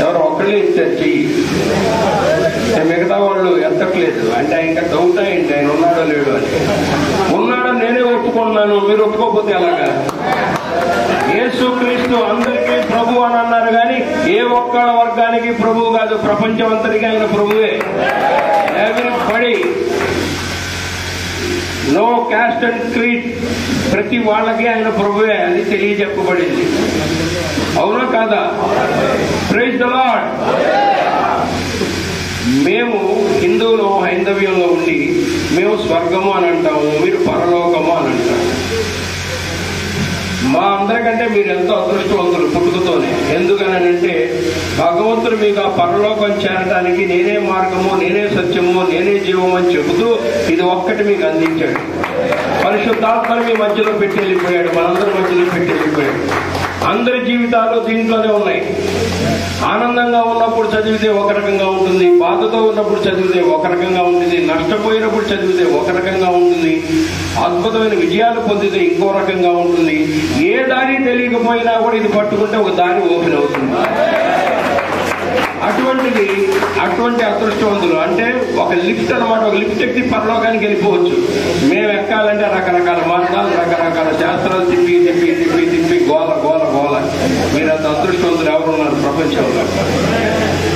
ఎవరు ఒక్కళ్ళే ఇచ్చారు చెయ్యి, మిగతా వాళ్ళు ఎత్తట్లేదు. అంటే ఇంకా డౌట్ అయింది ఆయన ఉన్నాడో లేడు అని. ఉన్నాడో నేనే ఒప్పుకున్నాను, మీరు ఒప్పుకోకపోతే ఎలాగా? యేసుక్రీస్తు అందరికీ ప్రభు అని అన్నారు కానీ ఏ ఒక్క వర్గానికి ప్రభువు కాదు, ప్రపంచం అంతటికీ ఆయన ప్రభువే. Everybody, no caste and creed, ప్రతి వాళ్ళకి ఆయన ప్రభువే అని తెలియజెప్పబడింది. అవునా కాదా? Praise the lord. మేము హిందువులు హైందవ్యంలో ఉండి మేము స్వర్గము అని అంటాము, మీరు పరలోకము అని అంటాము. మా అందరికంటే మీరు ఎంతో అదృష్టవంతులు పుట్టుకతోనే. ఎందుకనంటే భగవంతుడు మీకు ఆ పరలోకం చేరడానికి నేనే మార్గము, నేనే సత్యము, నేనే జీవము అని చెబుతూ ఇది ఒక్కటి మీకు అందించాడు. పరిశుద్ధాత్మని మీ మధ్యలో పెట్టి వెళ్ళిపోయాడు, మనందరి మధ్యలో పెట్టి వెళ్ళిపోయాడు. అందరి జీవితాలు దీంట్లోనే ఉన్నాయి. ఆనందంగా ఉన్నప్పుడు చదివితే ఒక రకంగా ఉంటుంది, బాధతో ఉన్నప్పుడు చదివితే ఒక రకంగా ఉంటుంది, నష్టపోయినప్పుడు చదివితే ఒక రకంగా ఉంటుంది, అద్భుతమైన విజయాలు పొందితే ఇంకో రకంగా ఉంటుంది. ఏ దారి తెలియకపోయినా కూడా ఇది పట్టుకుంటే ఒక దారి ఓపెన్ అవుతుంది. అటువంటి అదృష్టవంతులు అంటే ఒక లిఫ్ట్ అనమాట. ఒక లిఫ్ట్ ఎక్కి పరలోకానికి వెళ్ళిపోవచ్చు. మేము ఎక్కాలంటే రకరకాల మార్గాలు, రకరకాల శాస్త్రాలు తిప్పి తిప్పి తిప్పి తిప్పి గోల గోల గోల. మీరు అంత అదృష్టవంతులు ఎవరున్నారు ప్రపంచంలో?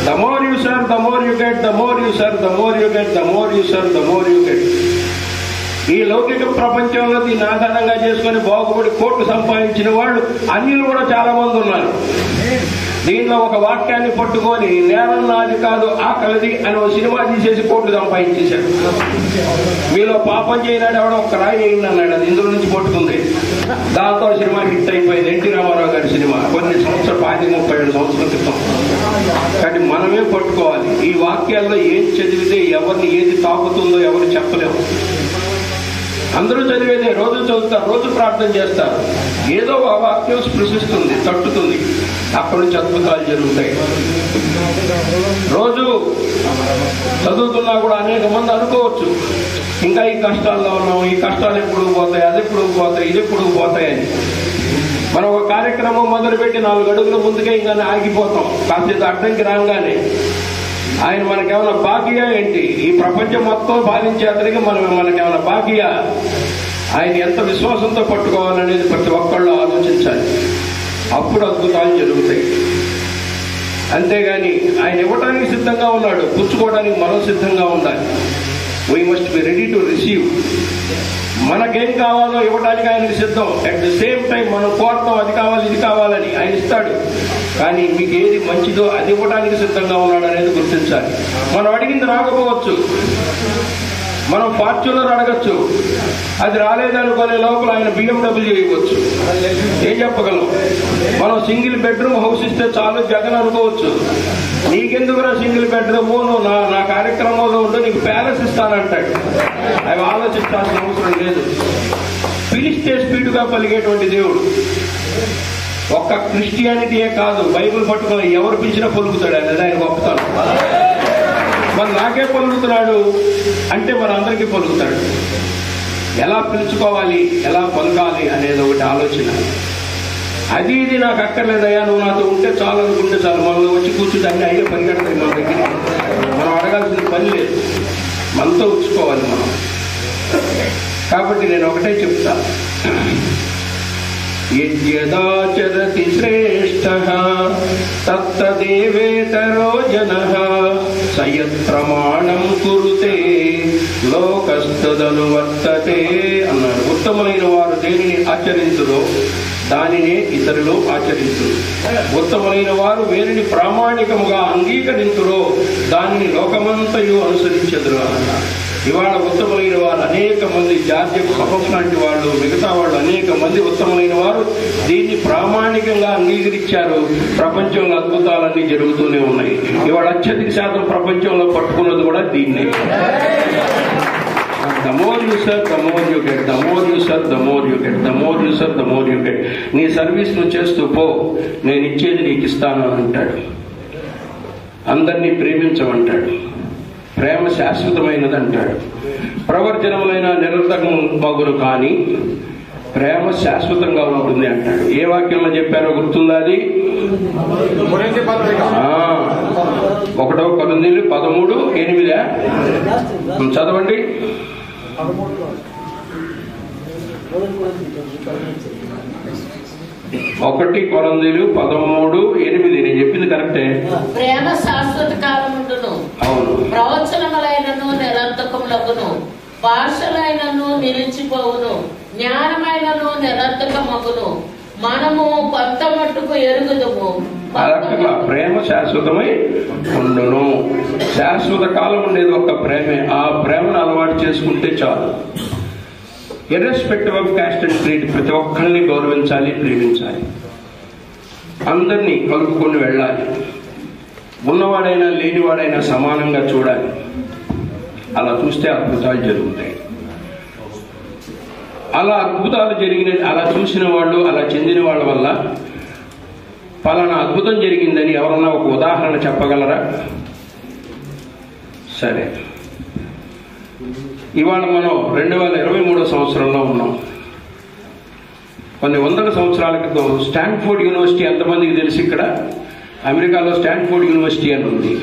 The more you serve, the more you get, the more you serve, the more you get, the more you serve, the more you get. ఈ లౌకిక ప్రపంచంలో దీన్ని ఆధారంగా చేసుకుని బాగుపడి కోట్లు సంపాదించిన వాళ్ళు అన్యులు కూడా చాలా మంది ఉన్నారు. దీంట్లో ఒక వాక్యాన్ని పట్టుకొని నేరం నాది కాదు ఆకలిది అని ఒక సినిమా తీసేసి కోట్లు సంపాదించేశాడు. మీలో పాపం చేయనాడు ఎవడో ఒక్క రాయి వేయండి అన్నాడు, అది ఇందులో నుంచి పట్టుకుంది. దాంతో సినిమా హిట్ అయిపోయింది. ఎన్టీ రామారావు గారి సినిమా కొన్ని సంవత్సరాలు 37 సంవత్సరాల క్రితం. కానీ మనమే పట్టుకోవాలి. ఈ వాక్యాల్లో ఏం చదివితే ఎవరిని ఏది తాకుతుందో ఎవరు చెప్పలేము. అందరూ చదివేదే, రోజు చదువుతారు, రోజు ప్రార్థన చేస్తారు. ఏదో ఆ వాక్యం స్పృశిస్తుంది, తట్టుతుంది, అక్కడి నుంచి అద్భుతాలు జరుగుతాయి. రోజు చదువుతున్నా కూడా అనేక మంది అనుకోవచ్చు ఇంకా ఈ కష్టాల్లో ఉన్నాం, ఈ కష్టాలు ఎప్పుడు పోతాయి, అది ఎప్పుడు పోతాయి, ఇది ఎప్పుడు పోతాయని. మనం ఒక కార్యక్రమం మొదలుపెట్టి 4 అడుగుల ముందుకే ఇంకా ఆగిపోతాం. కాసేపు అడ్డంకి రాగానే ఆయన మనకేమైనా బాకీయా ఏంటి? ఈ ప్రపంచం మొత్తం పాలించే అతనికి మనకేమైనా బాకీయా? ఆయన ఎంత విశ్వాసంతో పట్టుకోవాలనేది ప్రతి ఒక్కళ్ళు ఆలోచించాలి. అప్పుడు అద్భుతాలు జరుగుతాయి. అంతేగాని ఆయన ఇవ్వడానికి సిద్ధంగా ఉన్నాడు, పుచ్చుకోవడానికి మనం సిద్ధంగా ఉండాలి. We must be ready to receive. మనకేం కావాలో ఇవ్వడానికి ఆయనకి సిద్ధం. అట్ ద సేమ్ టైం మనం కోరతాం, అది కావాలి ఇది కావాలని, ఆయన ఇస్తాడు. కానీ మీకు ఏది మంచిదో అది ఇవ్వడానికి సిద్ధంగా ఉన్నాడు అనేది గుర్తించాలి. మనం అడిగింది రాకపోవచ్చు, మనం ఫార్చ్యూనర్ అడగచ్చు, అది రాలేదనుకునే లోపల ఆయన BMW ఇవ్వచ్చు. ఏం చెప్పగలం? మనం సింగిల్ బెడ్రూమ్ హౌస్ ఇస్తే చాలు జగన్ అనుకోవచ్చు. నీకెందుకురా సింగిల్ బెడ్రూమ్, నువ్వు నా కార్యక్రమంలో ఉంటూ నీకు ప్యాలెస్ ఇస్తానంటాడు. అవి ఆలోచించాల్సిన అవసరం లేదు. పిలిస్తే స్పీడ్గా పలిగేటువంటి దేవుడు. ఒక్క క్రిస్టియానిటీయే కాదు, బైబిల్ పట్టుకుని ఎవరు పిలిచినా పలుకుతాడు. అనేది ఆయన గొప్పతనం. మరి నాకే పలుకుతున్నాడు అంటే మరి అందరికీ పలుకుతాడు. ఎలా పిలుచుకోవాలి, ఎలా పలకాలి అనేది ఒకటి ఆలోచన. అది ఇది నాకు అక్కర్లేదయ్యా, నువ్వు నాతో ఉంటే చాలు అనుకుంటే చాలు. మనలో వచ్చి కూర్చుంటే అన్ని అయ్యే పరిగెడతాయి మన దగ్గర. మనం అడగాల్సిన పని లేదు, మనతో ఉంచుకోవాలి మనం. కాబట్టి నేను ఒకటే చెప్తా, యద్యదాచరతి శ్రేష్ఠః తత్తదేవేతరో జనః సయత్ ప్రమాణం కురుతే లోకస్తదనువర్తతే అన్నాడు. ఉత్తములైన వారు దేనిని ఆచరించురో దానినే ఇతరులు ఆచరించురు. ఉత్తములైన వారు వేరిని ప్రామాణికముగా అంగీకరించురో దానిని లోకమంతయు అనుసరించెదరు అన్నారు. ఇవాళ ఉత్తములైన వారు అనేక మంది, జాతీయ సభస్ లాంటి వాళ్ళు, మిగతా వాళ్ళు అనేక మంది ఉత్తములైన వారు దీన్ని ప్రామాణికంగా అంగీకరించారు. ప్రపంచంలో అద్భుతాలన్నీ జరుగుతూనే ఉన్నాయి. ఇవాళ అత్యధిక శాతం ప్రపంచంలో పట్టుకున్నది కూడా దీన్నే. The more you serve, the more you get. The more you serve, the more you get. The more you serve, the more you get. నీ సర్వీస్ నువ్వు చేస్తూ పో, నేను ఇచ్చేది నీకు ఇస్తాను అని అంటాడు. అందరినీ ప్రేమించమంటాడు. ప్రేమ శాశ్వతమైనది అంటాడు. ప్రవర్జనములైన నిరర్ధకము మగును కానీ ప్రేమ శాశ్వతంగా ఉంటుంది అంటాడు. ఏ వాక్యంలో చెప్పారో గుర్తుందా? అది 1 కొరింథీయులు 13:8 చదవండి. 1 కొరింథీయులు 13:8 నేను చెప్పింది కరెక్టే. ప్రేమ శాశ్వత కాలముండును. అవును. ప్రవచనములైనను నిరర్థకములగును, భాషలైనను నిలిచిపోవును, జ్ఞానమైనను నిరర్థకమగును, మనము కొంత మట్టుకు ఎరుగుదుము. అలాగా ప్రేమ శాశ్వతమై ఉండును. శాశ్వత కాలం ఉండేది ఒక్క ప్రేమే. ఆ ప్రేమను అలవాటు చేసుకుంటే చాలు. Irrespective of cost and creed ప్రతి ఒక్కరిని గౌరవించాలి, ప్రేమించాలి, అందరినీ కలుపుకొని వెళ్ళాలి. ఉన్నవాడైనా లేనివాడైనా సమానంగా చూడాలి. అలా చూస్తే అద్భుతాలు జరుగుతాయి. అలా అద్భుతాలు జరిగిన, అలా చూసిన వాళ్ళు, అలా చెందిన వాళ్ళ వల్ల పలానా అద్భుతం జరిగిందని ఎవరన్నా ఒక ఉదాహరణ చెప్పగలరా? సరే, ఇవాళ మనం 2023 సంవత్సరంలో ఉన్నాం. కొన్ని వందల సంవత్సరాల క్రితం స్టాన్ఫోర్డ్ యూనివర్సిటీ ఎంతమందికి తెలుసు? ఇక్కడ అమెరికాలో స్టాన్ఫోర్డ్ యూనివర్సిటీ అని ఉంది.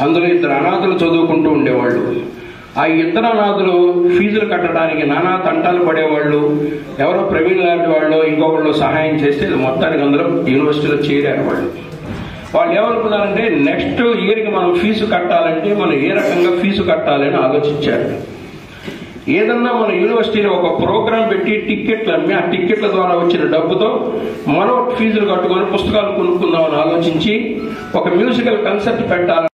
అందులో 2 అనాథులు చదువుకుంటూ ఉండేవాళ్ళు. ఆ 2 అనాథులు ఫీజులు కట్టడానికి నానా తంటాలు పడేవాళ్ళు. ఎవరో ప్రవీణ్ లాంటి వాళ్ళు ఇంకొకళ్ళు సహాయం చేస్తే మొత్తానికి అందరూ యూనివర్సిటీలో చేరారు. వాళ్ళు ఏమనుకున్నారంటే నెక్స్ట్ ఇయర్కి మనం ఫీజు కట్టాలంటే మనం ఏ రకంగా ఫీజు కట్టాలని ఆలోచించారు. ఏదన్నా మన యూనివర్సిటీలో ఒక ప్రోగ్రాం పెట్టి టిక్కెట్లు అమ్మి ఆ టిక్కెట్ల ద్వారా వచ్చిన డబ్బుతో మనం ఫీజులు కట్టుకొని పుస్తకాలు కొనుక్కుందామని ఆలోచించి ఒక మ్యూజికల్ కన్సర్ట్ పెట్టాలని